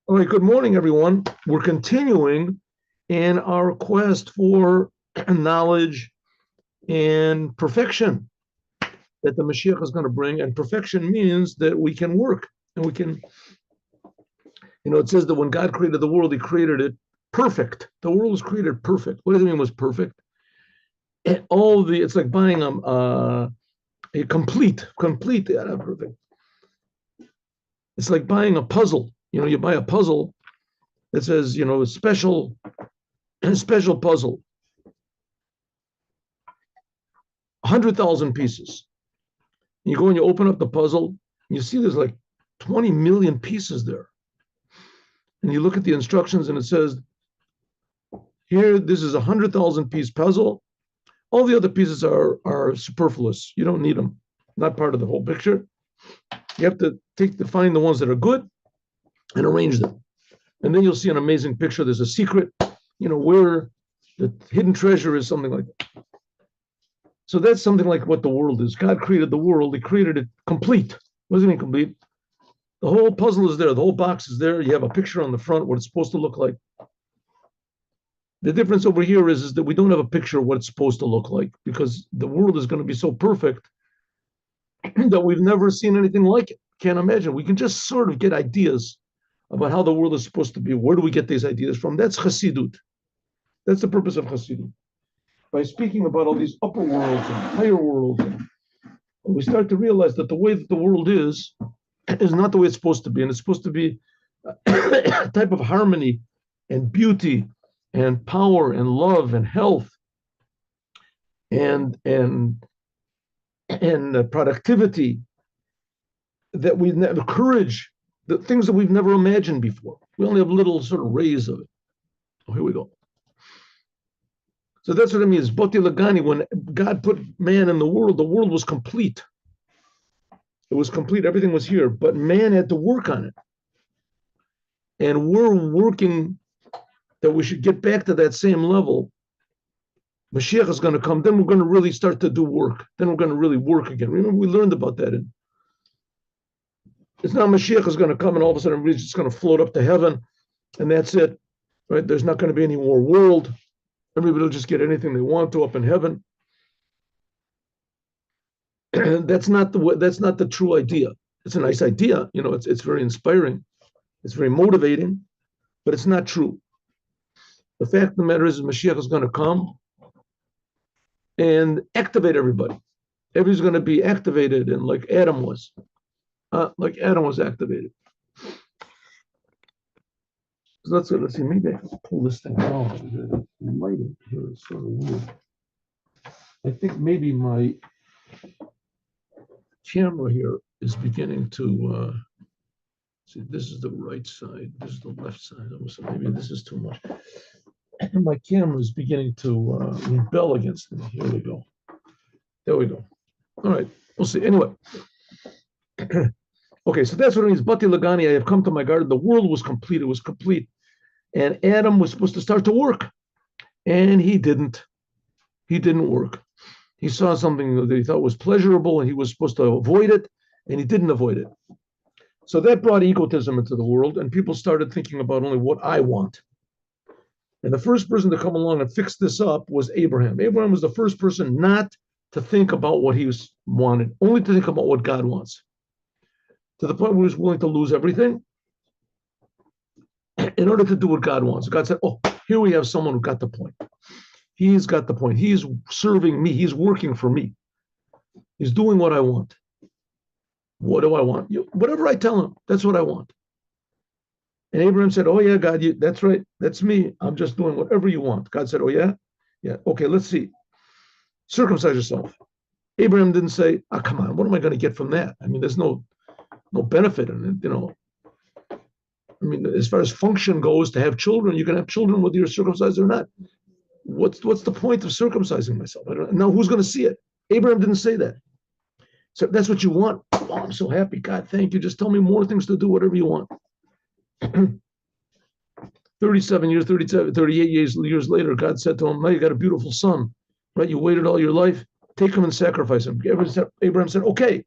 All right, good morning, everyone. We're continuing in our quest for knowledge and perfection that the Moshiach is going to bring. And perfection means that we can work and we can, it says that when God created the world, he created it perfect. The world was created perfect. What does it mean was perfect? And it's like buying a complete, not perfect. It's like buying a puzzle. You buy a puzzle that says, a special puzzle, 100,000 pieces. You go and you open up the puzzle, and you see there's like 20 million pieces there. And you look at the instructions and it says, here, this is a 100,000 piece puzzle. All the other pieces are superfluous. You don't need them. Not part of the whole picture. You have to find the ones that are good and arrange them. And then you'll see an amazing picture. There's a secret, where the hidden treasure is, something like that. So that's something like what the world is. God created the world. He created it complete. Wasn't it complete? The whole puzzle is there. The whole box is there. You have a picture on the front, what it's supposed to look like. The difference over here is that we don't have a picture of what it's supposed to look like, because the world is going to be so perfect that we've never seen anything like it. Can't imagine. We can just sort of get ideas about how the world is supposed to be. Where do we get these ideas from? That's Chassidut. That's the purpose of Chassidut. By speaking about all these upper worlds and higher worlds, and we start to realize that the way that the world is not the way it's supposed to be. And it's supposed to be a type of harmony and beauty and power and love and health and productivity that we never, courage, the things that we've never imagined before. We only have little sort of rays of it. Oh, here we go. So that's what it means. Bati LGani, when God put man in the world was complete. It was complete. Everything was here, but man had to work on it. And we're working that we should get back to that same level. Moshiach is going to come. Then we're going to really start to do work. Then we're going to really work again. Remember, we learned about that. It's not Moshiach is going to come and all of a sudden everybody's just going to float up to heaven and that's it. Right? There's not going to be any more world. Everybody will just get anything they want to up in heaven. That's not the true idea. It's a nice idea, it's very inspiring, it's very motivating, but it's not true. The fact of the matter is Mashiach is going to come and activate everybody. Everybody's going to be activated, and like Adam was activated. So let's see. Maybe I can pull this thing out. The lighting here is sort of weird. I think maybe my camera here is beginning to see. This is the right side. This is the left side. So maybe this is too much. My camera is beginning to rebel against me. Here we go. There we go. All right. We'll see. Anyway. Okay, so that's what it means. Bati LGani, I have come to my garden. The world was complete. It was complete. And Adam was supposed to start to work. And he didn't. He didn't work. He saw something that he thought was pleasurable and he was supposed to avoid it, and he didn't avoid it. So that brought egotism into the world, and people started thinking about only what I want. And the first person to come along and fix this up was Abraham. Abraham was the first person not to think about what he wanted, only to think about what God wants. To the point where he was willing to lose everything in order to do what God wants. God said, oh, here we have someone who got the point. He's got the point. He's serving me. He's working for me. He's doing what I want. What do I want? Whatever I tell him, that's what I want. And Abraham said, oh, yeah, God, that's right. That's me. I'm just doing whatever you want. God said, oh, yeah? Yeah. Okay, let's see. Circumcise yourself. Abraham didn't say, oh, come on, what am I going to get from that? I mean, there's no benefit in it, I mean, as far as function goes, to have children, you can have children whether you're circumcised or not. What's the point of circumcising myself? I don't know. Who's going to see it? Abraham didn't say that. So that's what you want. Oh, I'm so happy. God, thank you. Just tell me more things to do, whatever you want. 38 years later, God said to him, now you got a beautiful son, right? You waited all your life. Take him and sacrifice him. Abraham said, okay.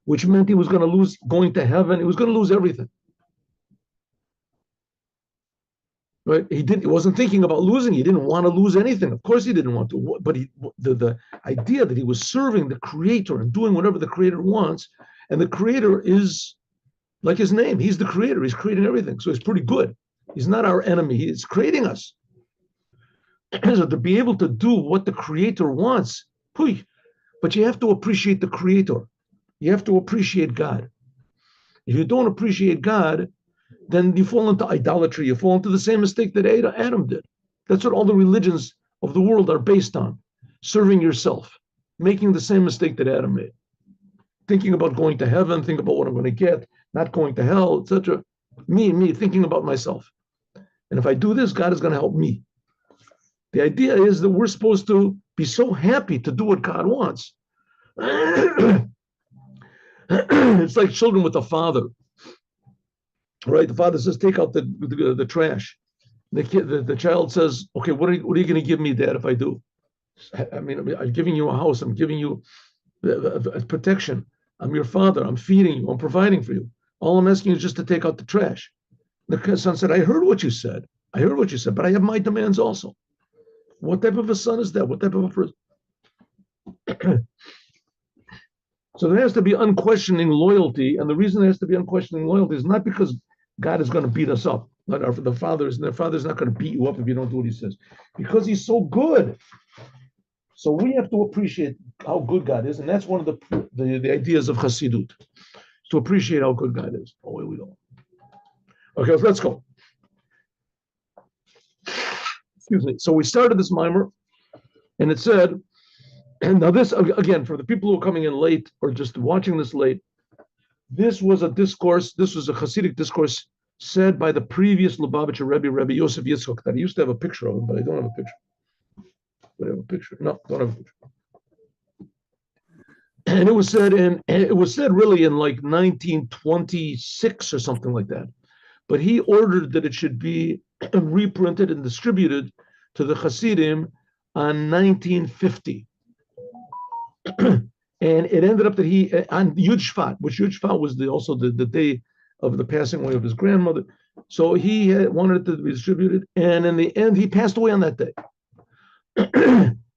Which meant he was going to lose going to heaven. He was going to lose everything. right? He wasn't thinking about losing. He didn't want to lose anything. Of course, he didn't want to. But the idea that he was serving the Creator and doing whatever the Creator wants, and the Creator is like his name. He's the Creator. He's creating everything, so he's pretty good. He's not our enemy. He's creating us. So to be able to do what the Creator wants, but you have to appreciate the Creator. You have to appreciate God. If you don't appreciate God, then you fall into idolatry. You fall into the same mistake that Adam did. That's what all the religions of the world are based on: serving yourself, making the same mistake that Adam made, thinking about going to heaven, think about what I'm going to get, not going to hell, etc. Me, thinking about myself. And if I do this, God is going to help me. The idea is that we're supposed to be so happy to do what God wants. It's like children with a father, right? The father says, "Take out the trash." The child says, "Okay, what are you going to give me, Dad, if I do?" I mean, I'm giving you a house. I'm giving you protection. I'm your father. I'm feeding you. I'm providing for you. All I'm asking you is just to take out the trash. The son said, "I heard what you said. I heard what you said, but I have my demands also." What type of a son is that? What type of a person? So there has to be unquestioning loyalty, and the reason there has to be unquestioning loyalty is not because God is going to beat us up. The father's not going to beat you up if you don't do what he says, because he's so good. So we have to appreciate how good God is, and that's one of the ideas of Chassidut, to appreciate how good God is. Away we go. Okay, let's go. Excuse me. So we started this mimer, and it said, and now this, again, for the people who are coming in late or just watching this late, this was a discourse, this was a Hasidic discourse said by the previous Lubavitcher Rebbe Yosef Yitzchok, that I used to have a picture of him, but I don't have a picture. Do I have a picture? No, don't have a picture. And it was said really in like 1926 or something like that. But he ordered that it should be reprinted and distributed to the Hasidim on 1950. And it ended up that he, on Yud Shvat, which Yud Shvat was also the day of the passing away of his grandmother. So he wanted it to be distributed. And in the end, he passed away on that day.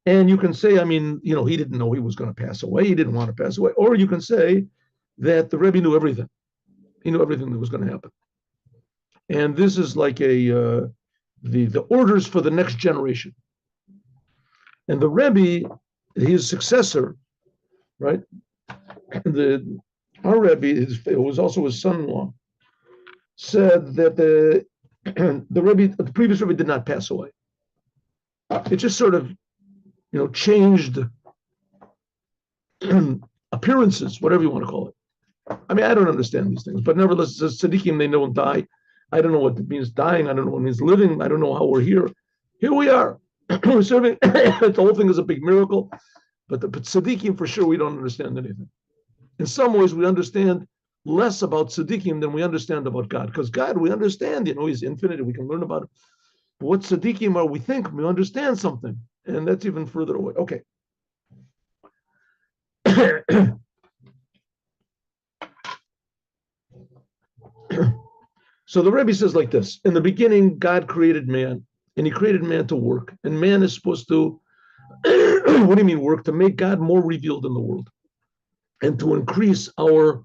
And you can say, I mean, he didn't know he was going to pass away. He didn't want to pass away. Or you can say that the Rebbe knew everything. He knew everything that was going to happen. And this is like the orders for the next generation. And the Rebbe, his successor, right? Our Rebbe, it was also his son-in-law, said that the previous Rebbe did not pass away. It just sort of, changed appearances, whatever you want to call it. I mean, I don't understand these things, but nevertheless, the tzaddikim, they don't die. I don't know what it means dying. I don't know what it means living. I don't know how we're here. Here we are. We're serving. The whole thing is a big miracle. But tzaddikim, for sure, we don't understand anything. In some ways, we understand less about tzaddikim than we understand about God. Because God, we understand, he's infinite, and we can learn about it. But what tzaddikim are, we think we understand something. And that's even further away. Okay. So the Rebbe says like this: in the beginning, God created man, and he created man to work. And man is supposed to, what do you mean work? To make God more revealed in the world and to increase our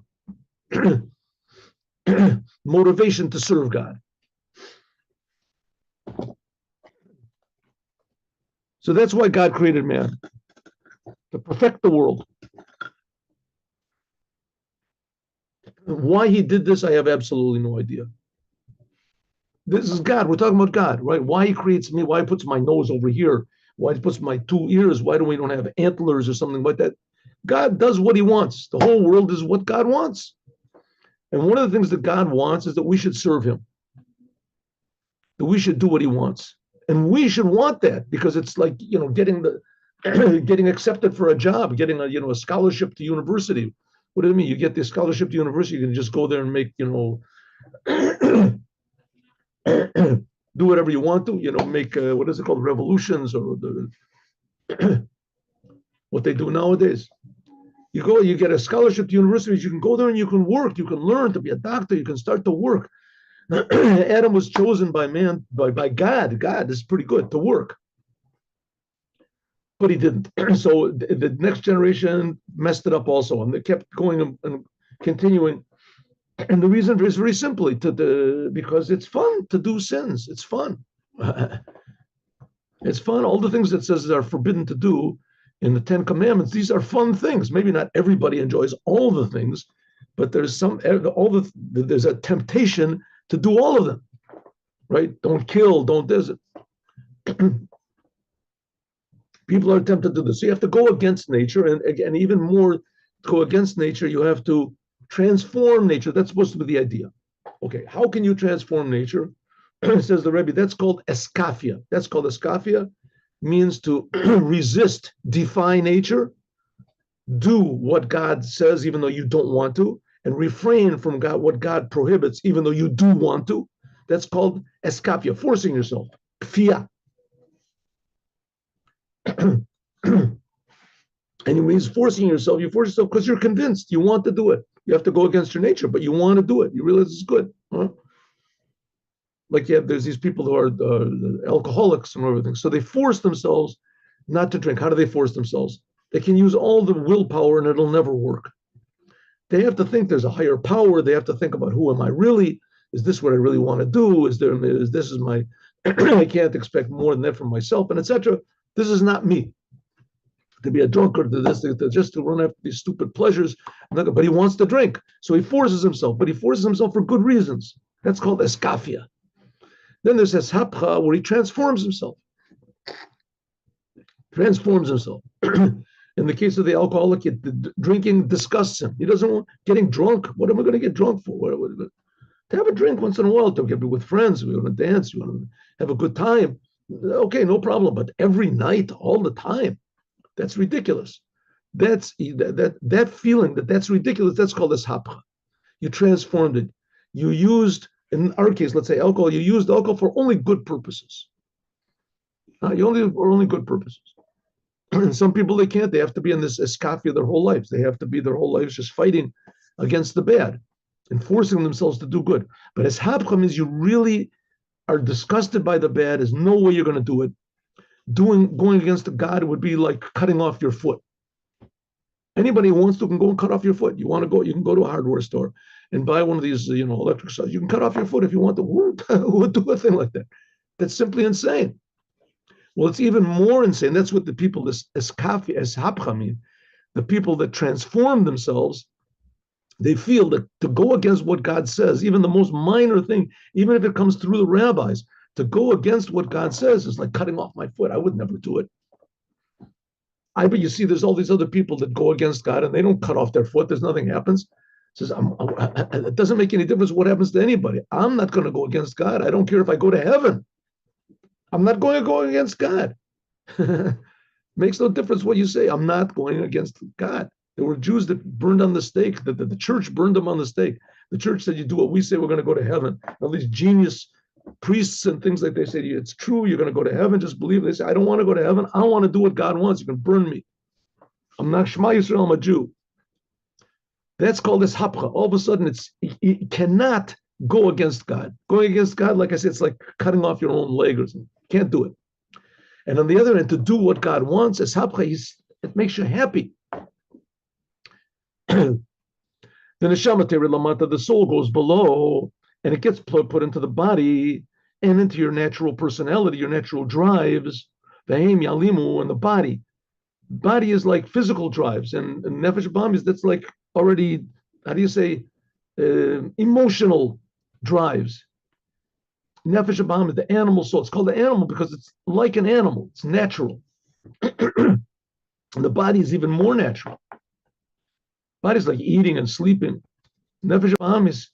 motivation to serve God. So that's why God created man, to perfect the world. Why he did this, I have absolutely no idea. This is God. We're talking about God, right? Why he creates me, why he puts my nose over here, why he puts my 2 ears, why do we don't have antlers or something like that? God does what he wants. The whole world is what God wants. And one of the things that God wants is that we should serve him, that we should do what he wants. And we should want that, because it's like, getting accepted for a job, getting a scholarship to university. What do you mean? You get the scholarship to university, you can just go there and make, do whatever you want to, make, what is it called, revolutions, or what they do nowadays. You get a scholarship to universities, you can go there and you can work, you can learn to be a doctor, you can start to work. Adam was chosen by man, by God. God is pretty good to work, but he didn't. So the next generation messed it up also, and they kept going and continuing. And the reason is very simply because it's fun to do sins. It's fun. It's fun. All the things that says are forbidden to do in the Ten Commandments, these are fun things. Maybe not everybody enjoys all the things, but there's a temptation to do all of them, right? Don't kill, don't this. People are tempted to do this. So you have to go against nature, and again, even more, go against nature, you have to transform nature. That's supposed to be the idea. Okay, how can you transform nature? Says the Rebbe, that's called eskafia. That's called eskafia, means to resist, defy nature, do what God says even though you don't want to, and refrain from what God prohibits even though you do want to. That's called eskafia, forcing yourself. Kfia. Anyways, forcing yourself, you force yourself because you're convinced you want to do it. You have to go against your nature, but you want to do it. You realize it's good. Huh? Like there's these people who are alcoholics and everything. So they force themselves not to drink. How do they force themselves? They can use all the willpower and it'll never work. They have to think there's a higher power. They have to think about who am I really? Is this what I really want to do? Is this is my, I can't expect more than that from myself, and etc. This is not me. To be a drunkard, just to run after these stupid pleasures. But he wants to drink. So he forces himself, but he forces himself for good reasons. That's called eskafia. Then there's hapcha, where he transforms himself. Transforms himself. In the case of the alcoholic, drinking disgusts him. He doesn't want getting drunk. What am I going to get drunk for? To have a drink once in a while, to get with friends, we want to dance, we want to have a good time. Okay, no problem. But every night, all the time, that's ridiculous. That feeling that's ridiculous. That's called this hapcha. You transformed it. You used, in our case, let's say alcohol. You used alcohol for only good purposes. Only good purposes. Some people they can't. They have to be in this eskafia their whole lives. They have to be their whole lives just fighting against the bad and forcing themselves to do good. But as hapcha means you really are disgusted by the bad. There's no way you're going to do it. Going against God would be like cutting off your foot. Anybody who wants to can go and cut off your foot. You want to go, you can go to a hardware store and buy one of these, electric saws. You can cut off your foot if you want to. Who would do a thing like that? That's simply insane. Well, it's even more insane. That's what the people, this hapcha mean. The people that transform themselves, they feel that to go against what God says, even the most minor thing, even if it comes through the rabbis, to go against what God says is like cutting off my foot. I would never do it. But you see, there's all these other people that go against God and they don't cut off their foot. There's nothing happens. It says, it doesn't make any difference what happens to anybody. I'm not going to go against God. I don't care if I go to heaven. I'm not going to go against God. Makes no difference what you say. I'm not going against God. There were Jews that burned on the stake, that the church burned them on the stake. The church said, you do what we say, we're going to go to heaven. All these genius priests and things like they say to you, it's true, you're going to go to heaven, just believe it. They say, I don't want to go to heaven. I want to do what God wants. You can burn me. I'm not Shema Yisrael, I'm a Jew. That's called this hapcha. All of a sudden, you cannot go against God. Going against God, like I said, it's like cutting off your own leg or something. Can't do it. And on the other hand, to do what God wants, is hapcha, it makes you happy. The neshama lamata, the soul goes below, and it gets put into the body and into your natural personality, your natural drives, v'heim yalimu, and the body. Body is like physical drives, and nefesh b'am that's like already, how do you say, emotional drives. Nefesh b'am is the animal soul. It's called the animal because it's like an animal. It's natural. And the body is even more natural. Body's like eating and sleeping. Nefesh b'am is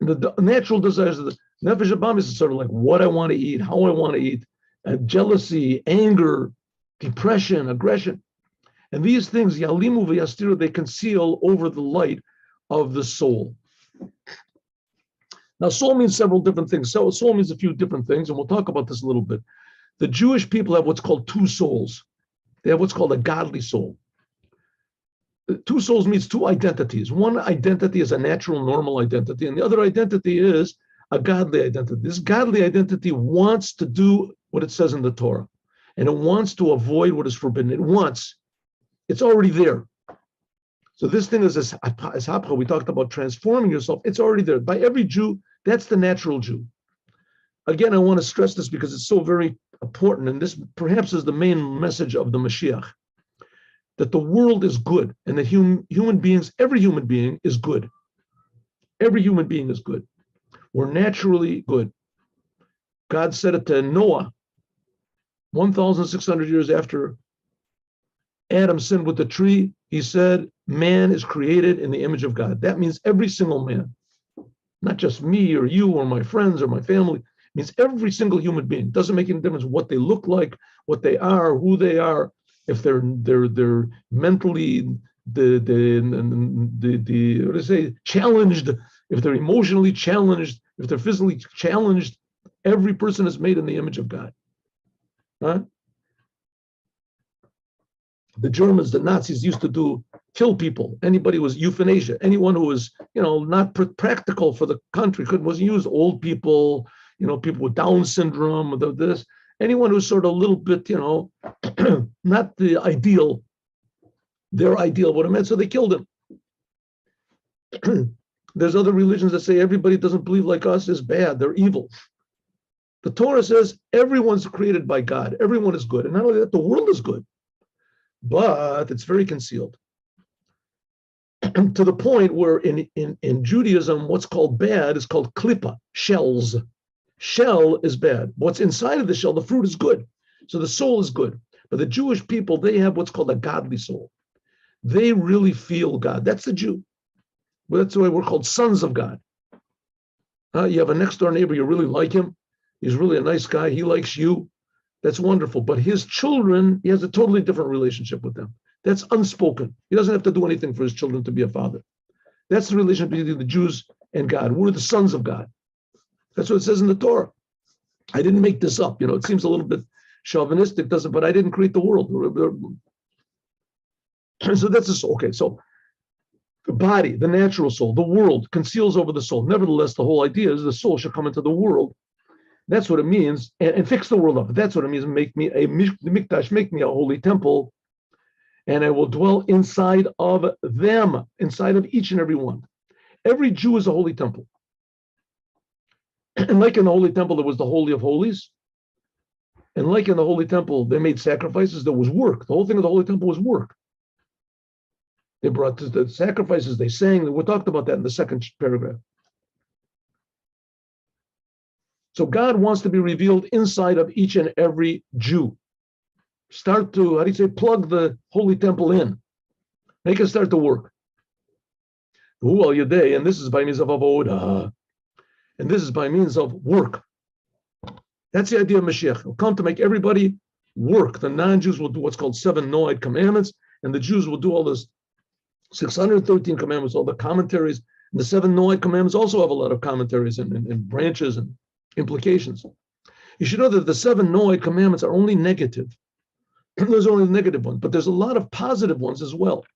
the natural desires of the nefesh b'am is sort of like what I want to eat, how I want to eat, jealousy, anger, depression, aggression. And these things, yalimu v'yastiru, they conceal over the light of the soul. Now, soul means several different things. So soul means a few different things, and we'll talk about this a little bit. The Jewish people have what's called two souls. They have what's called a godly soul. two souls means two identities. One identity is a natural, normal identity, and the other identity is a godly identity. This godly identity wants to do what it says in the Torah, and it wants to avoid what is forbidden. It wants. It's already there. So this thing is as hapcha. We talked about transforming yourself. It's already there. By every Jew, that's the natural Jew. Again, I want to stress this because it's so very important, and this perhaps is the main message of the Moshiach, that the world is good, and that human beings, every human being is good. Every human being is good. We're naturally good. God said it to Noah 1,600 years after Adam sinned with the tree. He said, man is created in the image of God. That means every single man, not just me or you or my friends or my family. It means every single human being. Doesn't make any difference what they look like, what they are, who they are. If they're mentally what do I say, challenged, if they're emotionally challenged, if they're physically challenged, every person is made in the image of God. Huh? The Germans, the Nazis used to kill people. Anybody who was euthanasia. Anyone who was, not practical for the country wasn't used. Old people, people with Down syndrome, this. Anyone who's sort of a little bit, not the ideal, their ideal, what it meant, so they killed him. There's other religions that say everybody doesn't believe like us is bad, they're evil. The Torah says everyone's created by God, everyone is good. And not only that, the world is good, but it's very concealed. To the point where in Judaism, what's called bad is called klippa, shells. Shell is bad. What's inside of the shell, the fruit is good. So the soul is good. But the Jewish people, they have what's called a godly soul. They really feel God. That's the Jew. Well, that's why we're called sons of God. You have a next door neighbor, you really like him. He's really a nice guy. He likes you. That's wonderful. But his children, he has a totally different relationship with them. That's unspoken. He doesn't have to do anything for his children to be a father. That's the relationship between the Jews and God. We're the sons of God. That's what it says in the Torah. I didn't make this up. It seems a little bit chauvinistic, doesn't? But I didn't create the world. So that's the soul. Okay, so the body, the natural soul, the world conceals over the soul. Nevertheless, the whole idea is the soul should come into the world. That's what it means, and fix the world up. That's what it means. Make me a mikdash, make me a holy temple, and I will dwell inside of them, inside of each and every one. Every Jew is a holy temple. And like in the Holy Temple, there was the Holy of Holies. And like in the Holy Temple, they made sacrifices. There was work. The whole thing of the Holy Temple was work. They brought the sacrifices, they sang. We talked about that in the second paragraph. So God wants to be revealed inside of each and every Jew. Start to, plug the Holy Temple in. Make it start to work. And this is by means of avodah. And this is by means of work. That's the idea of Moshiach. He'll come to make everybody work. The non-Jews will do what's called 7 Noahide commandments, and the Jews will do all this 613 commandments, all the commentaries. And the 7 Noahide commandments also have a lot of commentaries and branches and implications. You should know that the 7 Noahide commandments are only negative. There's only the negative ones, but there's a lot of positive ones as well.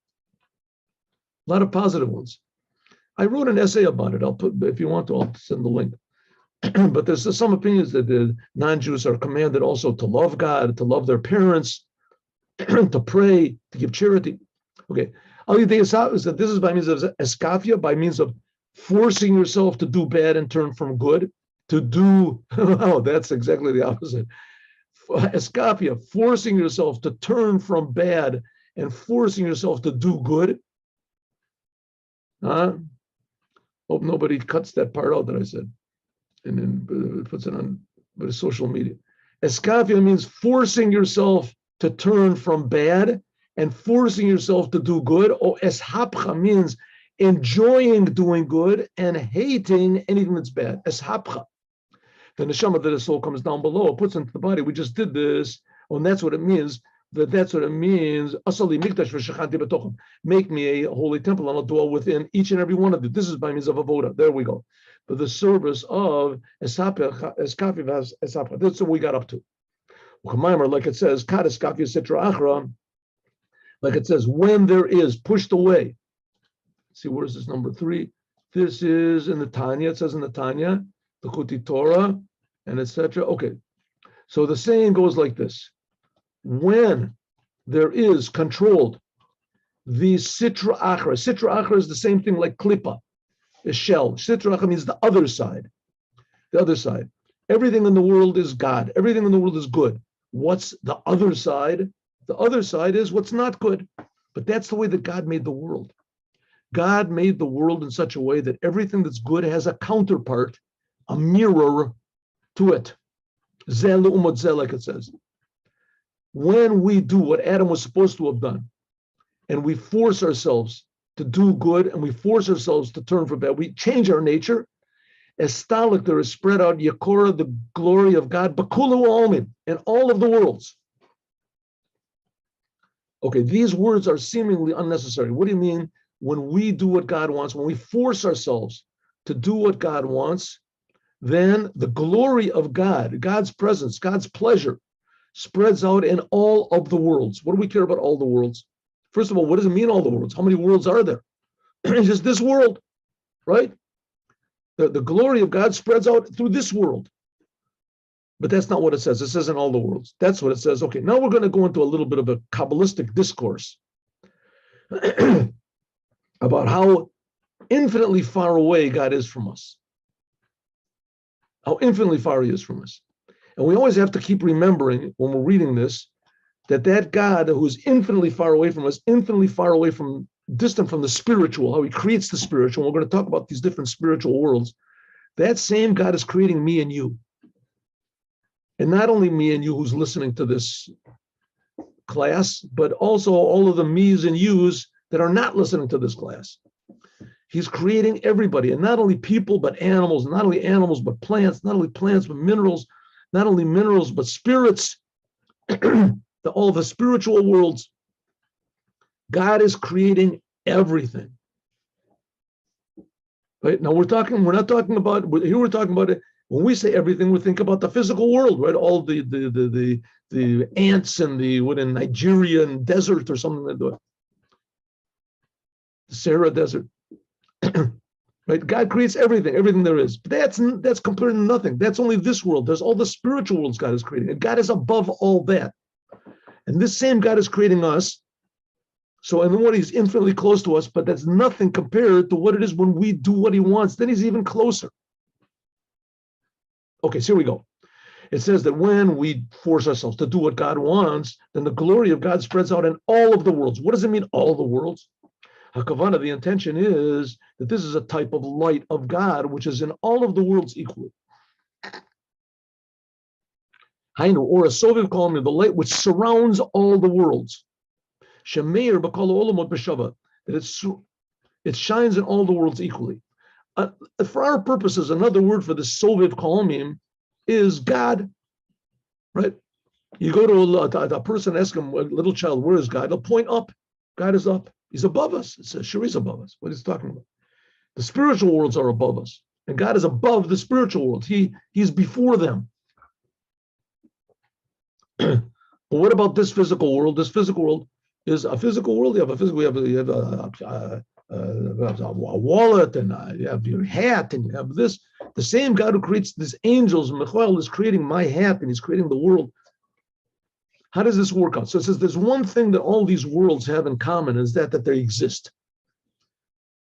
A lot of positive ones. I wrote an essay about it. I'll put, if you want to, I'll send the link. But there's some opinions that the non-Jews are commanded also to love God, to love their parents, to pray, to give charity. Okay. Is that this is by means of eskafia, by means of forcing yourself to do bad and turn from good, to do, that's exactly the opposite. Eskafia, forcing yourself to turn from bad and forcing yourself to do good. Hope nobody cuts that part out that I said and then puts it on social media. Eskafia means forcing yourself to turn from bad and forcing yourself to do good. Or eshapcha means enjoying doing good and hating anything that's bad. Eshapcha. The neshama, that the soul comes down below, puts into the body. We just did this, and that's what it means. That's what it means. Asali mikdash v'shechanti b'tochem. Make me a holy temple, and I'll dwell within each and every one of you. This is by means of avoda. There we go. For the service of eskafia. That's what we got up to. Like it says, kad eskafia sitra achra. Like it says, when there is, pushed away. See, where's this number 3? This is in the Tanya. It says in the Tanya, the Kuti Torah, and etc. Okay. So the saying goes like this. When there is controlled the Sitra Achra is the same thing like Klippa, a shell. Sitra Achra means the other side. The other side. Everything in the world is God. Everything in the world is good. What's the other side? The other side is what's not good. But that's the way that God made the world. God made the world in such a way that everything that's good has a counterpart, a mirror to it. Zeh le'umot zeh, like it says. When we do what Adam was supposed to have done, and we force ourselves to do good, and we force ourselves to turn from bad, we change our nature. Estalik, there is spread out Yakora, the glory of God, Bakulu Almin, in all of the worlds. Okay, these words are seemingly unnecessary. What do you mean? When we do what God wants, when we force ourselves to do what God wants, then the glory of God, God's presence, God's pleasure, spreads out in all of the worlds. What do we care about all the worlds? First of all, what does it mean, all the worlds? How many worlds are there? It's just this world, right? The glory of God spreads out through this world. But that's not what it says. It says in all the worlds. That's what it says. Okay, now we're going to go into a little bit of a Kabbalistic discourse about how infinitely far away God is from us. How infinitely far he is from us. And we always have to keep remembering when we're reading this, that God who is infinitely far away from us, infinitely far away from, distant from the spiritual, how he creates the spiritual. We're going to talk about these different spiritual worlds. That same God is creating me and you. And not only me and you who's listening to this class, but also all of the me's and you's that are not listening to this class. He's creating everybody, and not only people, but animals, not only animals, but plants, not only plants, but minerals, not only minerals, but spirits, all the spiritual worlds. God is creating everything. Right? Now we're not talking about, here we're talking about it. When we say everything, we think about the physical world, right? All the ants and in Nigerian desert or something like that. The Sahara Desert. Right? God creates everything there is. But that's compared to nothing. That's only this world. There's all the spiritual worlds God is creating. And God is above all that. And this same God is creating us. So, and then what, he's infinitely close to us, but that's nothing compared to what it is when we do what he wants. Then he's even closer. Okay, so here we go. It says that when we force ourselves to do what God wants, then the glory of God spreads out in all of the worlds. What does it mean, all the worlds? Hakavana, the intention is that this is a type of light of God, which is in all of the worlds equally. Hainu, or a Soviv Kalmi, the light which surrounds all the worlds. Shemeir b'kol olamot b'shava, that it shines in all the worlds equally. For our purposes, another word for the Soviv Kalmim is God, right? You go to a person, ask him, a little child, where is God? They'll point up. God is up. He's above us. It says, sure, he's above us. What is he talking about? The spiritual worlds are above us, and God is above the spiritual worlds. He's before them. But what about this physical world? This physical world is a physical world. You have a wallet, and you have your hat, and you have this. The same God who creates these angels, Michael, is creating my hat, and he's creating the world. How does this work out? So it says there's one thing that all these worlds have in common, is that they exist.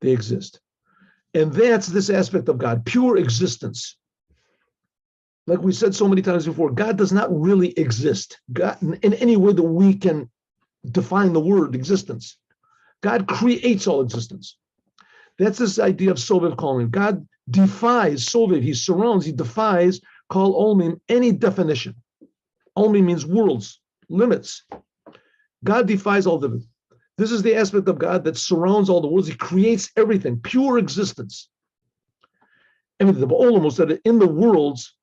They exist. And that's this aspect of God, pure existence. Like we said so many times before, God does not really exist. God, in any way that we can define the word existence. God creates all existence. That's this idea of Soviv Kalmim. God defies Soviv. He surrounds, he defies, Kol Olmim, any definition. Olmim means worlds, limits. God defies all of it. This is the aspect of God that surrounds all the worlds. He creates everything, pure existence. Everything. The Olam said in the worlds,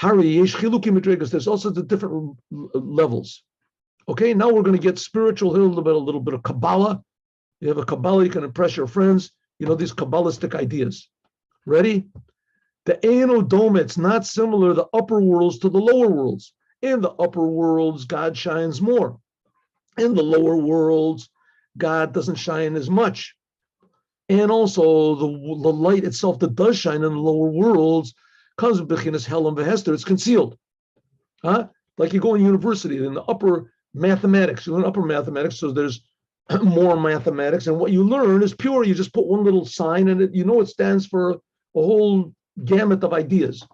there's also the different levels. Okay, now we're going to get spiritual here, a little bit of Kabbalah. You have a Kabbalah, you can impress your friends. You know, these Kabbalistic ideas. Ready? The Eino Dome, it's not similar, the upper worlds to the lower worlds. In the upper worlds, God shines more. In the lower worlds, God doesn't shine as much. And also the light itself that does shine in the lower worlds comes with Bechinas Helam Vehester. It's concealed. Huh? Like you go in university in the upper mathematics, you learn upper mathematics, so there's more mathematics, and what you learn is pure. You just put one little sign in it, it stands for a whole gamut of ideas.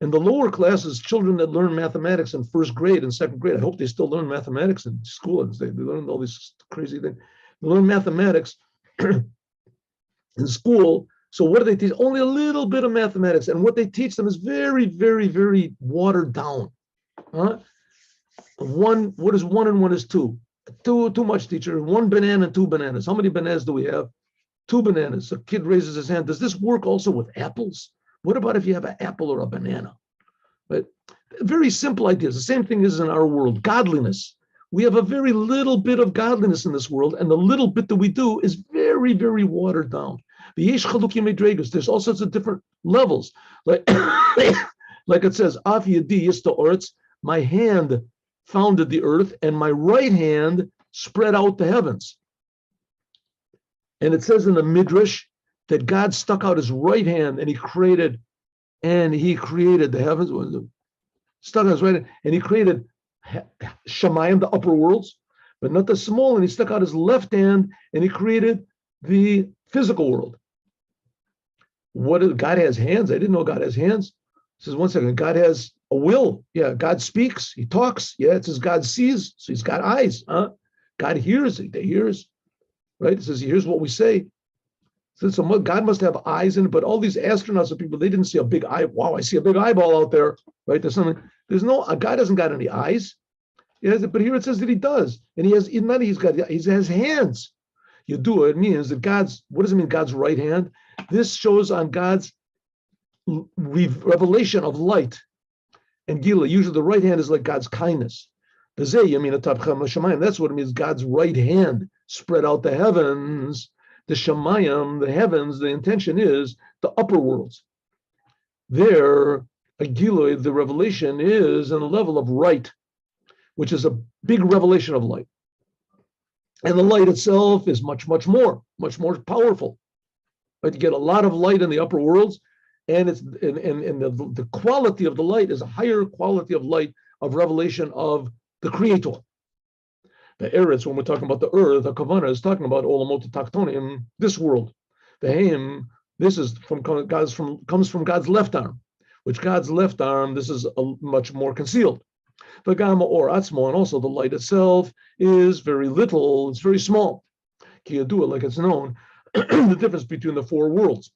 And the lower classes, children that learn mathematics in first grade and second grade, I hope they still learn mathematics in school. They learn all these crazy things. They learn mathematics in school. So what do they teach? Only a little bit of mathematics. And what they teach them is very, very, very watered down. Huh? What is one and one is two? Too much, teacher. One banana and two bananas. How many bananas do we have? Two bananas. A kid raises his hand. Does this work also with apples? What about if you have an apple or a banana? Right? Very simple ideas. The same thing is in our world. Godliness. We have a very little bit of godliness in this world, and the little bit that we do is very, very watered down. There's all sorts of different levels. Like it says, my hand founded the earth, and my right hand spread out the heavens. And it says in the Midrash that God stuck out his right hand and he created the heavens, stuck out his right hand, and he created Shemayim, the upper worlds, but not the small, and he stuck out his left hand and he created the physical world. God has hands? I didn't know God has hands. It says, one second, God has a will. Yeah, God speaks, he talks. Yeah, it says God sees, so he's got eyes. Huh? God hears, he hears. Right? It says he hears what we say. So God must have eyes in it, but all these astronauts and people, they didn't see a big eye. Wow, I see a big eyeball out there. Right? God hasn't got any eyes. But here it says that he does. And he has hands. Yedua, it means that what does it mean, God's right hand? This shows on God's revelation of light. And Gila, usually the right hand is like God's kindness. That's what it means, God's right hand spread out the heavens. The Shemayim, the heavens, the intention is the upper worlds. There, a Gilui, the revelation is on the level of right, which is a big revelation of light. And the light itself is much, much more powerful. But you get a lot of light in the upper worlds, and the quality of the light is a higher quality of light of revelation of the Creator. The Eretz, when we're talking about the earth, the Kavanah is talking about Olamot Taktonim, this world. The Haim, this is comes from God's left arm, which God's left arm, this is much more concealed. The Gamma or Atzmo, and also the light itself is very little, it's very small. Kiyadua, like it's known, the difference between the four worlds.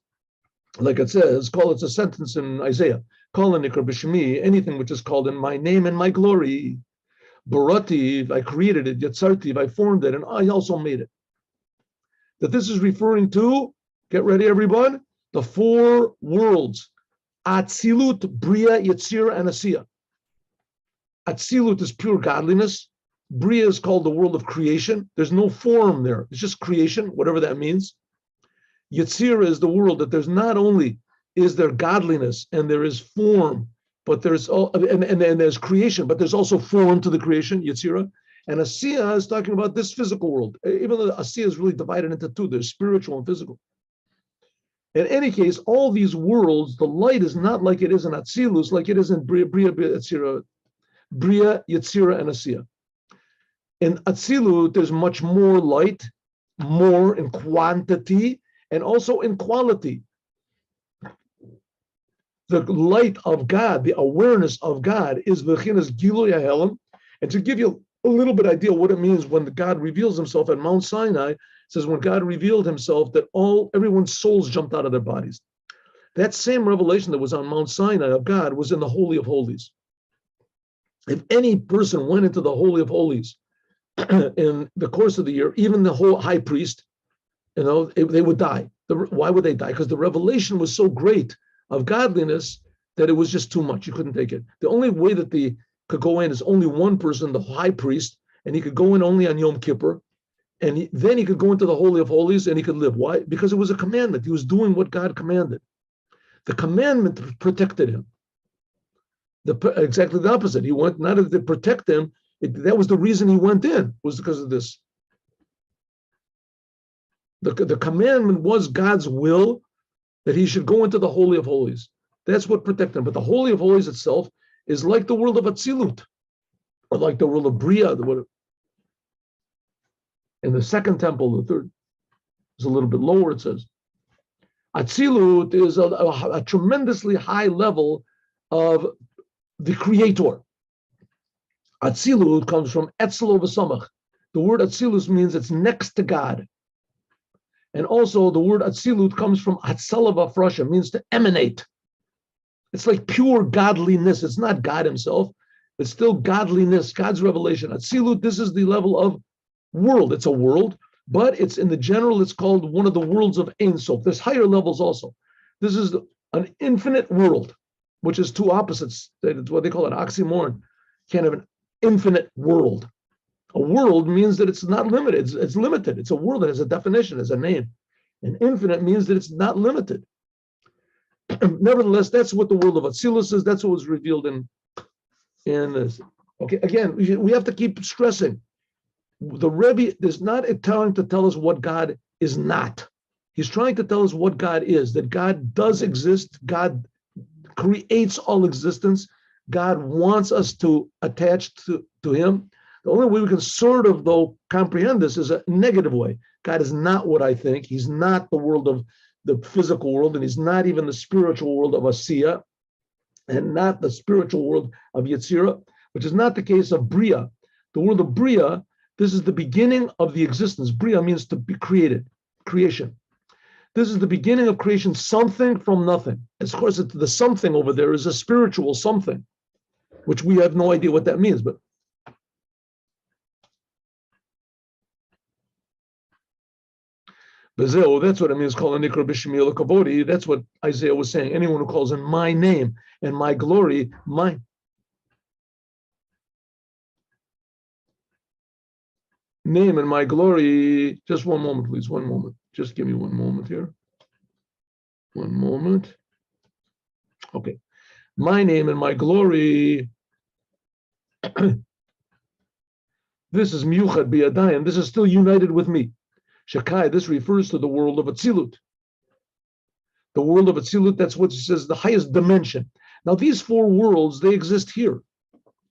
Like it says, it's a sentence in Isaiah, Kol Nikra B'Shemi, anything which is called in my name and my glory. Barati, I created it, Yatzarti, I formed it, and I also made it. That this is referring to, get ready everyone, the four worlds. Atzilut, Bria, Yetzira, and Asiya. Atzilut is pure godliness. Bria is called the world of creation. There's no form there. It's just creation, whatever that means. Yetzira is the world that there's not only is there godliness and there is form, but there's and there's creation, but there's also form to the creation, Yetzira. And Asiya is talking about this physical world. Even though Asiya is really divided into two, there's spiritual and physical. In any case, all these worlds, the light is not like it is in Atzilus, like it is in Bria, Yetzira, and Asiya. In Atzilut, there's much more light, more in quantity, and also in quality. The light of God, the awareness of God is V'chinas Gilui HaHelam. And to give you a little bit idea what it means when God reveals himself at Mount Sinai, it says when God revealed himself that everyone's souls jumped out of their bodies. That same revelation that was on Mount Sinai of God was in the Holy of Holies. If any person went into the Holy of Holies in the course of the year, even the whole high priest, they would die. Why would they die? Because the revelation was so great of godliness that it was just too much. You couldn't take it. The only way that they could go in is only one person, the high priest, and he could go in only on Yom Kippur, and then he could go into the Holy of Holies and he could live. Why? Because it was a commandment. He was doing what God commanded. The commandment protected him. Exactly the opposite. He went not to protect him, That was the reason he went in, was because of this. The commandment was God's will that he should go into the Holy of Holies. That's what protected him. But the Holy of Holies itself is like the world of Atzilut, or like the world of Bria. In the second temple, the third, is a little bit lower, it says. Atzilut is a tremendously high level of the Creator. Atzilut comes from Etzlo v'samach. The word Atzilus means it's next to God. And also the word Atzilut comes from Atzala v'afrasha, means to emanate. It's like pure godliness. It's not God himself. It's still godliness, God's revelation. Atzilut, this is the level of world. It's a world, but it's in the general, it's called one of the worlds of Ein Sof. There's higher levels also. This is an infinite world, which is two opposites. It's what they call an oxymoron. Can't have an infinite world. A world means that it's not limited. It's limited. It's a world that has a definition, has a name. And infinite means that it's not limited. Nevertheless, that's what the world of Atzilus is. That's what was revealed in this. Okay, again, we have to keep stressing. The Rebbe is not trying to tell us what God is not. He's trying to tell us what God is, that God does exist. God creates all existence. God wants us to attach to him. The only way we can sort of, though, comprehend this is a negative way. God is not what I think. He's not the world of the physical world, and he's not even the spiritual world of Asiya, and not the spiritual world of Yetzirah, which is not the case of Bria. The world of Bria, this is the beginning of the existence. Bria means to be created, creation. This is the beginning of creation, something from nothing. Of course, the something over there is a spiritual something, which we have no idea what that means, but that's what it means, calling Nikra B'Shemi Kavodi. That's what Isaiah was saying. Anyone who calls in my name and my glory, my name and my glory. Just one moment, please. One moment. Just give me one moment here. One moment. Okay. My name and my glory. This is Miyuchad B'Yadayim. This is still united with me. Shakai, this refers to the world of Atzilut. The world of Atzilut, that's what it says, the highest dimension. Now, these four worlds, they exist here.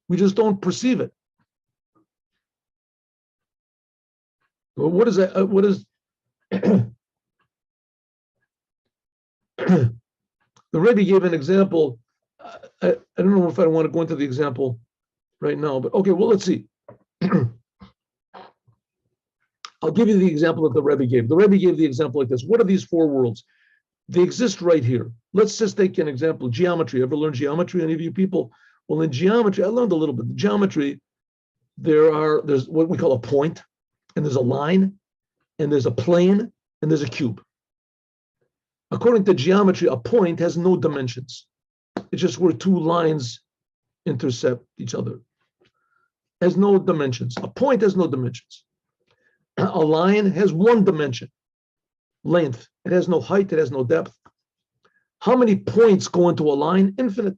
We just don't perceive it. Well, what is that? What is the Rebbe gave an example. I don't know if I want to go into the example right now, but okay, well, let's see. I'll give you the example that the Rebbe gave. The Rebbe gave the example like this. What are these four worlds? They exist right here. Let's just take an example. Geometry. Ever learned geometry, any of you people? Well, in geometry, I learned a little bit. Geometry, there's what we call a point, and there's a line, and there's a plane, and there's a cube. According to geometry, a point has no dimensions. It's just where two lines intercept each other. It has no dimensions. A point has no dimensions. A line has one dimension, length. It has no height, it has no depth. How many points go into a line? Infinite.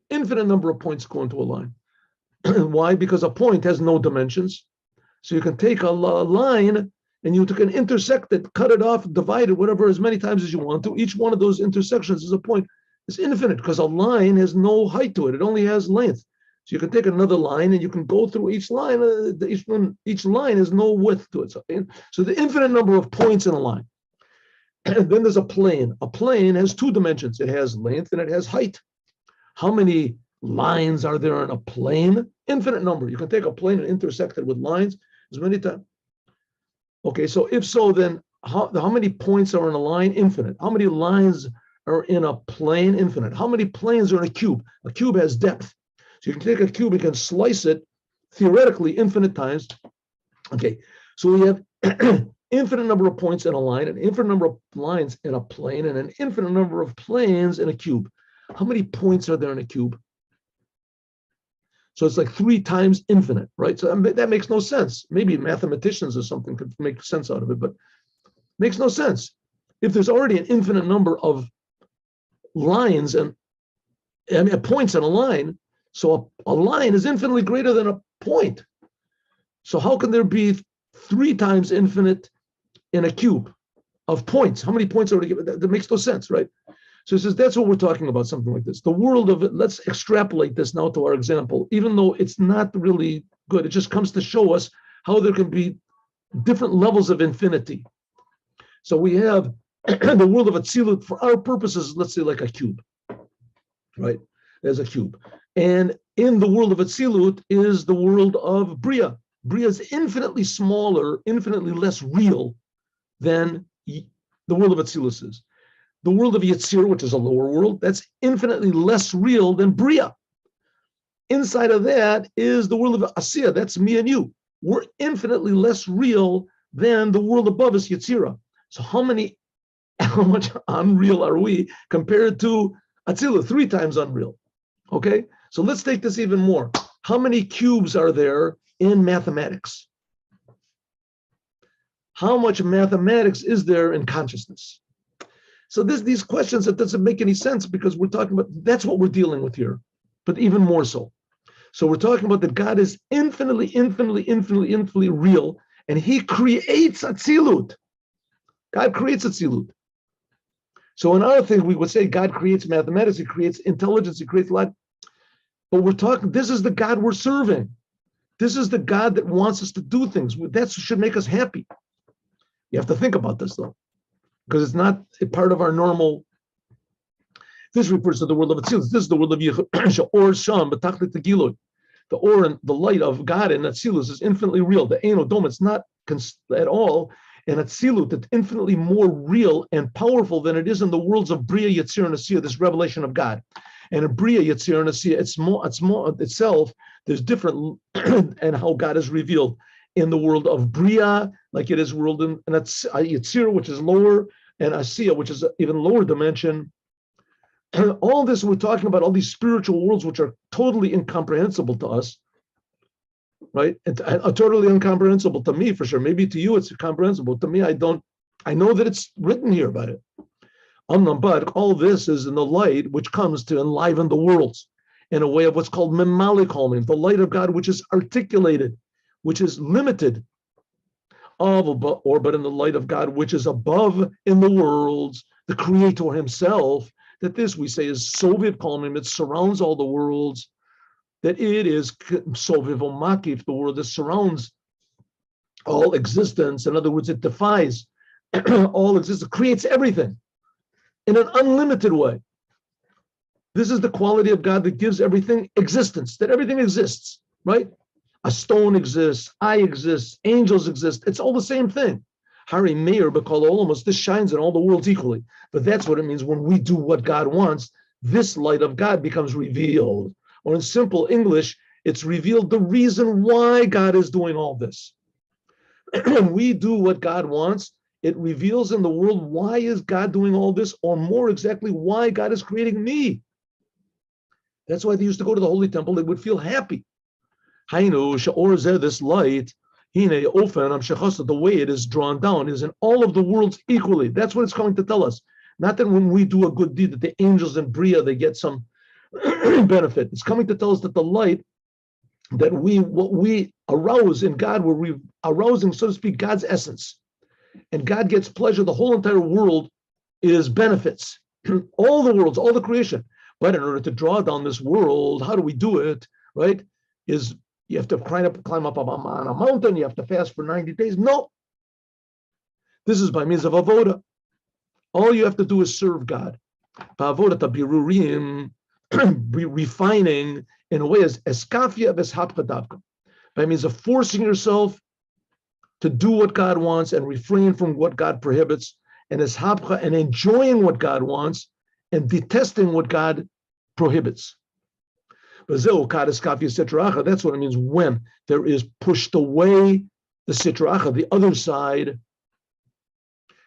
Infinite number of points go into a line. Why? Because a point has no dimensions. So you can take a line and you can intersect it, cut it off, divide it, whatever, as many times as you want to. Each one of those intersections is a point. It's infinite because a line has no height to it. It only has length. So you can take another line and you can go through each line. Each line has no width to it. So the infinite number of points in a line. And then there's a plane. A plane has two dimensions. It has length and it has height. How many lines are there in a plane? Infinite number. You can take a plane and intersect it with lines as many times. Okay, so if so, then how many points are in a line? Infinite. How many lines are in a plane? Infinite. How many planes are in a cube? A cube has depth. So you can take a cube, you can slice it theoretically infinite times. Okay, so we have infinite number of points in a line, an infinite number of lines in a plane, and an infinite number of planes in a cube. How many points are there in a cube? So it's like 3 times infinite, right? So that makes no sense. Maybe mathematicians or something could make sense out of it, but it makes no sense. If there's already an infinite number of lines and points in a line, so a line is infinitely greater than point. So how can there be 3 times infinite in a cube of points? How many points are we given? That makes no sense, right? So he says, that's what we're talking about, something like this. The world of it, let's extrapolate this now to our example, even though it's not really good. It just comes to show us how there can be different levels of infinity. So we have the world of Atzilut, for our purposes, let's say like a cube, right? There's a cube. And in the world of Atzilut is the world of Bria. Bria is infinitely smaller, infinitely less real than the world of Atzilus is. The world of Yetzir, which is a lower world, that's infinitely less real than Bria. Inside of that is the world of Asiya, that's me and you. We're infinitely less real than the world above us, Yetzirah. So how much unreal are we compared to Atzilus? 3 times unreal. Okay, so let's take this even more. How many cubes are there in mathematics? How much mathematics is there in consciousness? So these questions, that doesn't make any sense because we're talking about, that's what we're dealing with here, but even more so. So we're talking about that God is infinitely real, and he creates Atzilut. God creates Atzilut. So in our thing, we would say God creates mathematics, he creates intelligence, he creates life. But we're talking, this is the God we're serving. This is the God that wants us to do things. That should make us happy. You have to think about this though, because it's not a part of our normal. This refers to the world of Atzilus. This is the world of Yichud. Or Sham, B'tachlit Tegilot. The or and the light of God in Atzilus is infinitely real. The Ein Odom, it's not at all. And Atzilut, it's infinitely more real and powerful than it is in the worlds of Bria, Yetzir, and Asiya, this revelation of God. And in Bria, Yetzir, and Asiya, it's more itself. There's different and how God is revealed in the world of Bria, like it is world in Yetzir, which is lower, and Asiya, which is an even lower dimension. All this we're talking about, all these spiritual worlds, which are totally incomprehensible to us, right? And totally incomprehensible to me, for sure. Maybe to you it's comprehensible. To me, I know that it's written here about it. But all this is in the light which comes to enliven the worlds in a way of what's called memalik holmim, the light of God, which is articulated, which is limited, but in the light of God, which is above in the worlds, the Creator himself, that this we say is soviv holmim, it surrounds all the worlds, that it is soviv makif, the world that surrounds all existence. In other words, it defies all existence, creates everything in an unlimited way. This is the quality of God that gives everything existence, that everything exists, right? A stone exists, I exist, angels exist. It's all the same thing. Hari Meir B'Kol Olamos, this shines in all the worlds equally. But that's what it means when we do what God wants, this light of God becomes revealed. Or in simple English, it's revealed the reason why God is doing all this. When we do what God wants, it reveals in the world why is God doing all this, or more exactly, why God is creating me. That's why they used to go to the Holy Temple. They would feel happy. Hainu she'or zeh, this light, hine ofen, the way it is drawn down is in all of the worlds equally. That's what it's coming to tell us. Not that when we do a good deed, that the angels in Bria, they get some benefit. It's coming to tell us that the light that what we arouse in God, we're arousing, so to speak, God's essence. And God gets pleasure. The whole entire world is benefits. All the worlds, all the creation. But in order to draw down this world, how do we do it, right? Is you have to climb up on a mountain, you have to fast for 90 days. No. This is by means of avoda. All you have to do is serve God. Avoda tabirurim, refining in a way as eskafia v'eshapchadavka, by means of forcing yourself to do what God wants and refrain from what God prohibits, and eshapcha, and enjoying what God wants and detesting what God prohibits. That's what it means when there is pushed away the sitra acha, the other side.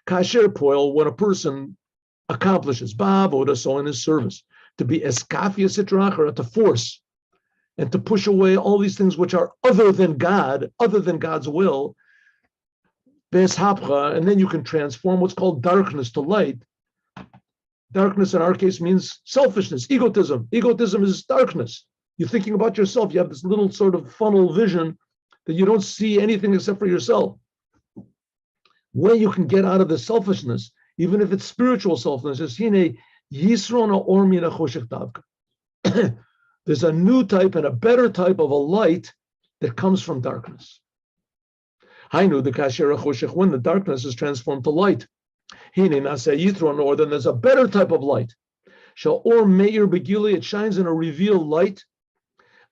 Kasher poil, when a person accomplishes ba'avoda, so in his service, to be eskafia sitra acha, to force and to push away all these things which are other than God, other than God's will. And then you can transform what's called darkness to light. Darkness in our case means selfishness, egotism. Egotism is darkness. You're thinking about yourself. You have this little sort of funnel vision that you don't see anything except for yourself. When you can get out of the selfishness, even if it's spiritual selfishness, there's a new type and a better type of a light that comes from darkness. I knew the kasher choshech, when the darkness is transformed to light. Or then there's a better type of light. Or meir begili, it shines in a revealed light.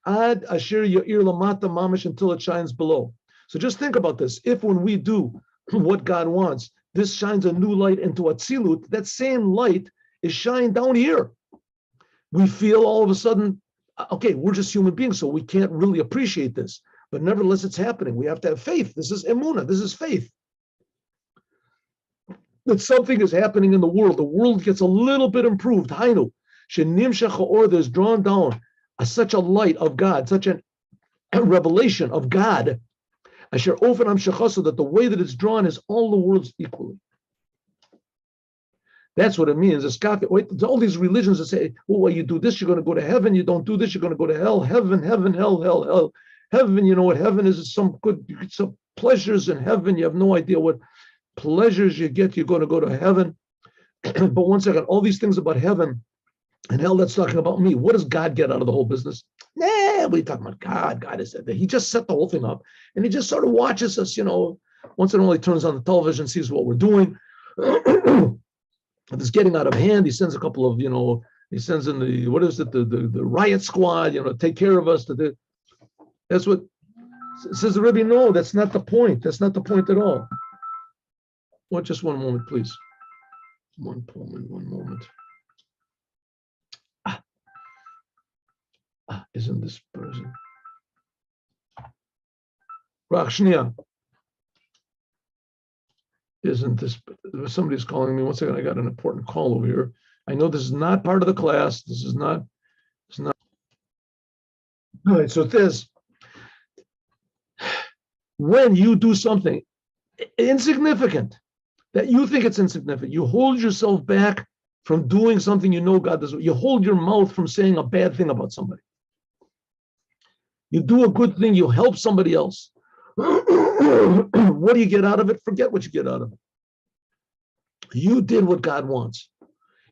Ad asher ya'ir lamata mamish, until it shines below. So just think about this. If when we do what God wants, this shines a new light into Atzilut, that same light is shined down here. We feel all of a sudden, okay, we're just human beings, so we can't really appreciate this. But nevertheless, it's happening. We have to have faith. This is emunah. This is faith. That something is happening in the world. The world gets a little bit improved. Hainu, shenimshach ha'or, there's drawn down such a light of God, such a revelation of God, asher ofen hamshachaso, that the way that it's drawn is all the worlds equally. That's what it means. All these religions that say, well, you do this, you're going to go to heaven. You don't do this, you're going to go to hell. Heaven, heaven, hell, hell, hell. Heaven, you know what heaven is some good, some pleasures in heaven. You have no idea what pleasures you get. You're going to go to heaven. But one second, all these things about heaven and hell, that's talking about me. What does God get out of the whole business? Nah, what are you talking about? God is that. He just set the whole thing up. And he just sort of watches us, once in a while he turns on the television, sees what we're doing. If it's getting out of hand, he sends a couple of, he sends in the riot squad, take care of us. That's what says the Rebbe. No, that's not the point. That's not the point at all. Just one moment, please. One moment. Isn't this person? Rachshnia. Isn't this, somebody's calling me. One second, I got an important call over here. I know this is not part of the class. It's not. All right, so this, when you do something insignificant, that you think it's insignificant, you hold yourself back from doing something God does. You hold your mouth from saying a bad thing about somebody. You do a good thing, you help somebody else. What do you get out of it? Forget what you get out of it. You did what God wants.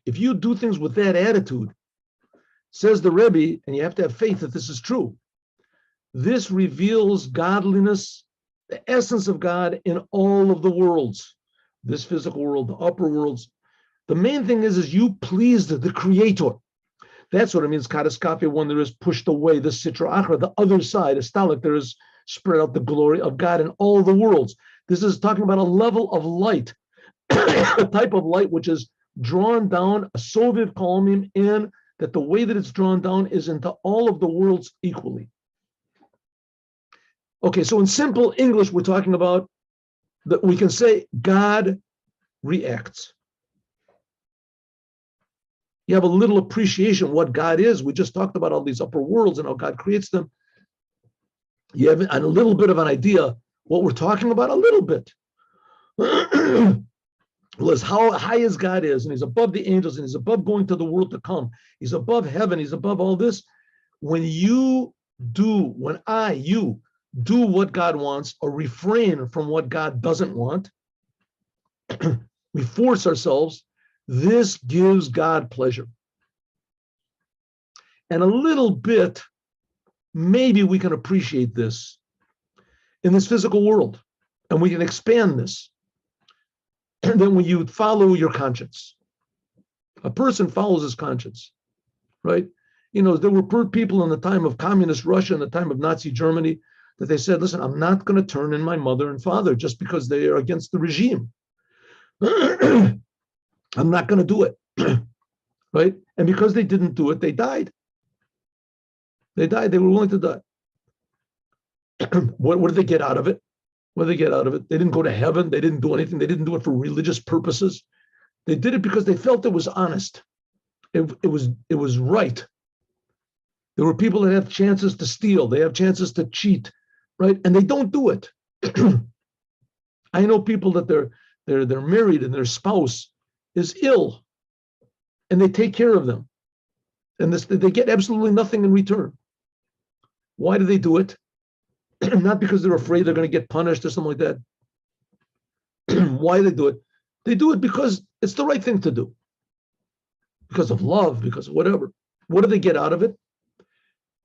If you do things with that attitude, says the Rebbe, and you have to have faith that this is true, this reveals godliness, the essence of God in all of the worlds, this physical world, the upper worlds. The main thing is you pleased the Creator. That's what it means, kataskafe, when there is pushed away, the sitra achra, the other side, astalik, there is spread out the glory of God in all the worlds. This is talking about a level of light, a type of light which is drawn down, a Soviet column in, that the way that it's drawn down is into all of the worlds equally. Okay, so in simple English, we're talking about that we can say God reacts. You have a little appreciation of what God is. We just talked about all these upper worlds and how God creates them. You have a little bit of an idea what we're talking about, a little bit. Was how high as God is, and he's above the angels, and he's above going to the world to come. He's above heaven, he's above all this. When you do what God wants or refrain from what God doesn't want, we force ourselves. This gives God pleasure. And a little bit, maybe we can appreciate this in this physical world, and we can expand this. And then when you follow your conscience, a person follows his conscience, right? There were people in the time of communist Russia, in the time of Nazi Germany, that they said, listen, I'm not going to turn in my mother and father just because they are against the regime. I'm not going to do it, right? And because they didn't do it, they died. They died. They were willing to die. What did they get out of it? What did they get out of it? They didn't go to heaven. They didn't do anything. They didn't do it for religious purposes. They did it because they felt it was honest. It was right. There were people that have chances to steal. They have chances to cheat, right? And they don't do it. I know people that they're married and their spouse is ill, and they take care of them, and they get absolutely nothing in return. Why do they do it? Not because they're afraid they're going to get punished or something like that. Why do they do it? They do it because it's the right thing to do. Because of love, because of whatever. What do they get out of it?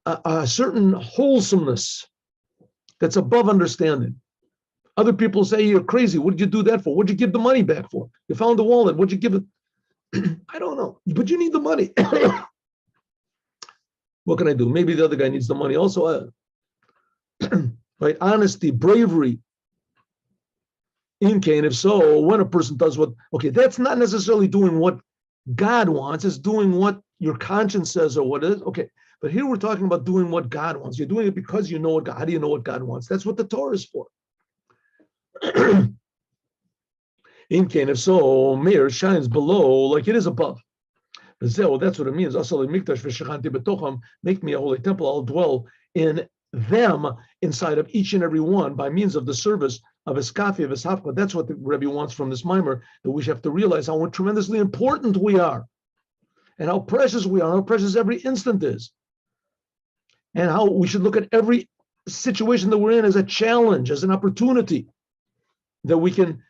A certain wholesomeness that's above understanding. Other people say, you're crazy. What did you do that for? What did you give the money back for? You found the wallet. What did you give it? I don't know. But you need the money. What can I do? Maybe the other guy needs the money also. Right? Honesty, bravery. In Cain, if so, when a person does what, okay, that's not necessarily doing what God wants, it's doing what your conscience says or what it is. Okay, but here we're talking about doing what God wants. You're doing it because you know what God, how do you know what God wants? That's what the Torah is for. In Cain, if so, Meir shines below like it is above. That's what it means. Make me a holy temple. I'll dwell in them inside of each and every one by means of the service of Eskafi, of Eshafka. That's what the Rebbe wants from this mimer, that we have to realize how tremendously important we are and how precious we are, how precious every instant is, and how we should look at every situation that we're in as a challenge, as an opportunity, that we can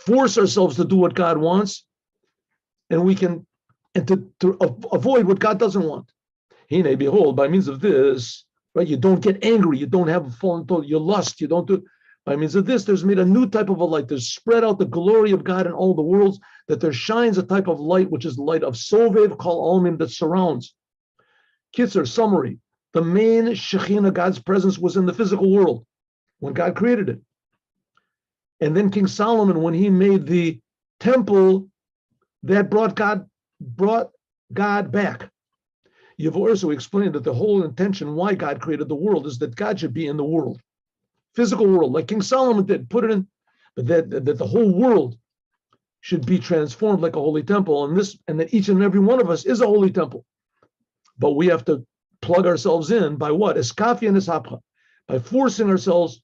force ourselves to do what God wants, and we can, and to avoid what God doesn't want. Hine, behold, by means of this, right? You don't get angry, you don't have fallen thought, you lust, you don't do. By means of this, there's made a new type of a light. There's spread out the glory of God in all the worlds, that there shines a type of light, which is the light of Sovev Kol Almim, that surrounds. Kitzer, summary, the main Shekhinah, God's presence, was in the physical world when God created it. And then King Solomon, when he made the temple, that brought God back. You've also explained that the whole intention why God created the world is that God should be in the world, physical world, like King Solomon did, put it in, but that the whole world should be transformed like a holy temple, and that each and every one of us is a holy temple. But we have to plug ourselves in by what? Eskafi and Eshapcha, by forcing ourselves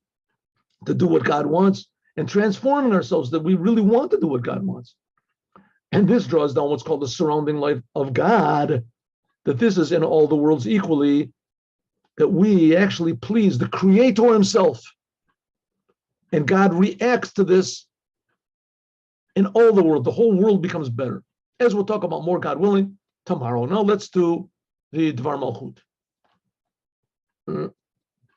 to do what God wants and transforming ourselves that we really want to do what God wants. And this draws down what's called the surrounding light of God, that this is in all the worlds equally, that we actually please the Creator himself. And God reacts to this in all the world. The whole world becomes better. As we'll talk about more, God willing, tomorrow. Now let's do the Dvar Malchut.